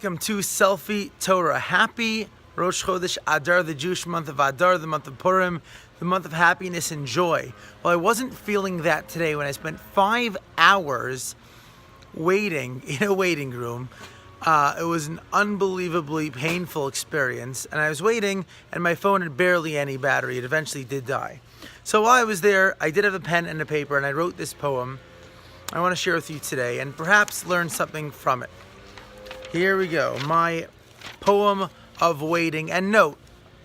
Welcome to Selfie Torah. Happy Rosh Chodesh Adar, the Jewish month of Adar, the month of Purim, the month of happiness and joy. Well, I wasn't feeling that today when I spent 5 hours waiting in a waiting room. It was an unbelievably painful experience, and I was waiting and my phone had barely any battery. It eventually did die. So while I was there, I did have a pen and a paper, and I wrote this poem I want to share with you today and perhaps learn something from it. Here we go, my poem of waiting. And note,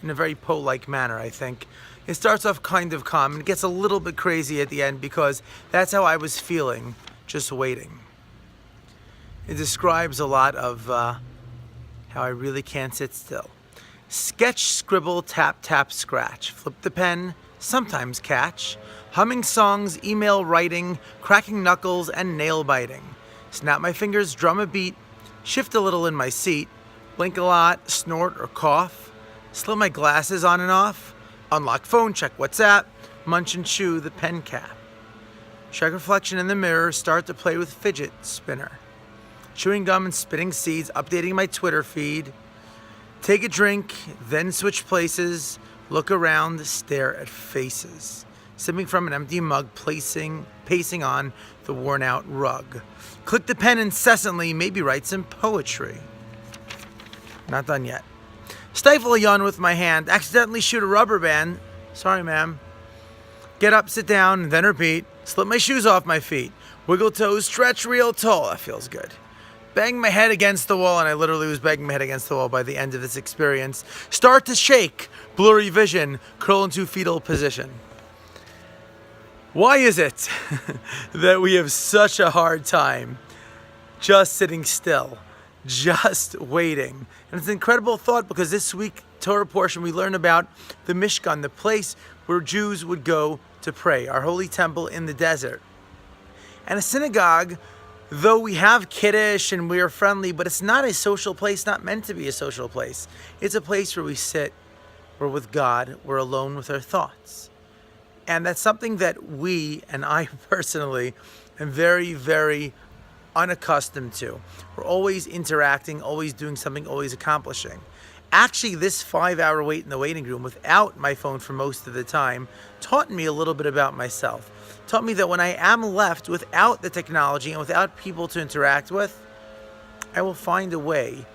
in a very Poe-like manner, I think, it starts off kind of calm and it gets a little bit crazy at the end because that's how I was feeling, just waiting. It describes a lot of how I really can't sit still. Sketch, scribble, tap, tap, scratch. Flip the pen, sometimes catch. Humming songs, email writing, cracking knuckles, and nail biting. Snap my fingers, drum a beat. Shift a little in my seat, blink a lot, snort or cough, slip my glasses on and off, unlock phone, check WhatsApp, munch and chew the pen cap. Check reflection in the mirror, start to play with fidget spinner. Chewing gum and spitting seeds, updating my Twitter feed. Take a drink, then switch places, look around, stare at faces. Sipping from an empty mug, pacing on the worn out rug. Click the pen incessantly, maybe write some poetry. Not done yet. Stifle a yawn with my hand, accidentally shoot a rubber band. Sorry, ma'am. Get up, sit down, and then repeat. Slip my shoes off my feet. Wiggle toes, stretch real tall. That feels good. Bang my head against the wall, and I literally was banging my head against the wall by the end of this experience. Start to shake, blurry vision, curl into fetal position. Why is it that we have such a hard time just sitting still, just waiting? And it's an incredible thought because this week, Torah portion, we learn about the Mishkan, the place where Jews would go to pray, our holy temple in the desert. And a synagogue, though we have Kiddush and we are friendly, but it's not a social place, not meant to be a social place. It's a place where we sit, we're with God, we're alone with our thoughts. And that's something that we, and I personally, am very, very unaccustomed to. We're always interacting, always doing something, always accomplishing. Actually, this 5-hour wait in the waiting room without my phone for most of the time taught me a little bit about myself. Taught me that when I am left without the technology and without people to interact with, I will find a way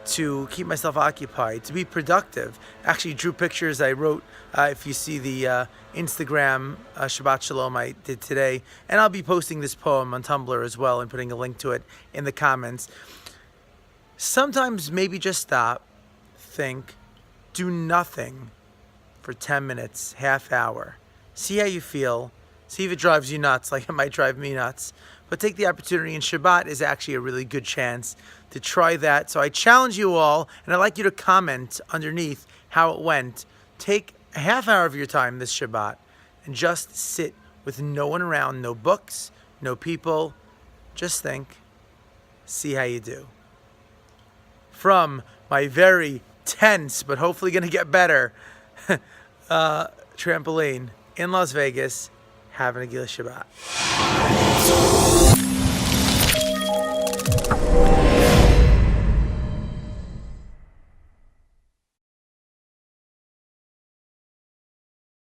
to keep myself occupied, to be productive. Actually drew pictures. I wrote, if you see the Instagram Shabbat Shalom I did today, and I'll be posting this poem on Tumblr as well and putting a link to it in the comments. Sometimes maybe just stop, think, do nothing for 10 minutes, half hour. See how you feel. See if it drives you nuts like it might drive me nuts. But take the opportunity, and Shabbat is actually a really good chance to try that. So I challenge you all, and I'd like you to comment underneath how it went. Take a half hour of your time this Shabbat and just sit with no one around, no books, no people. Just think, see how you do. From my very tense, but hopefully going to get better, trampoline in Las Vegas, having a Gila Shabbat.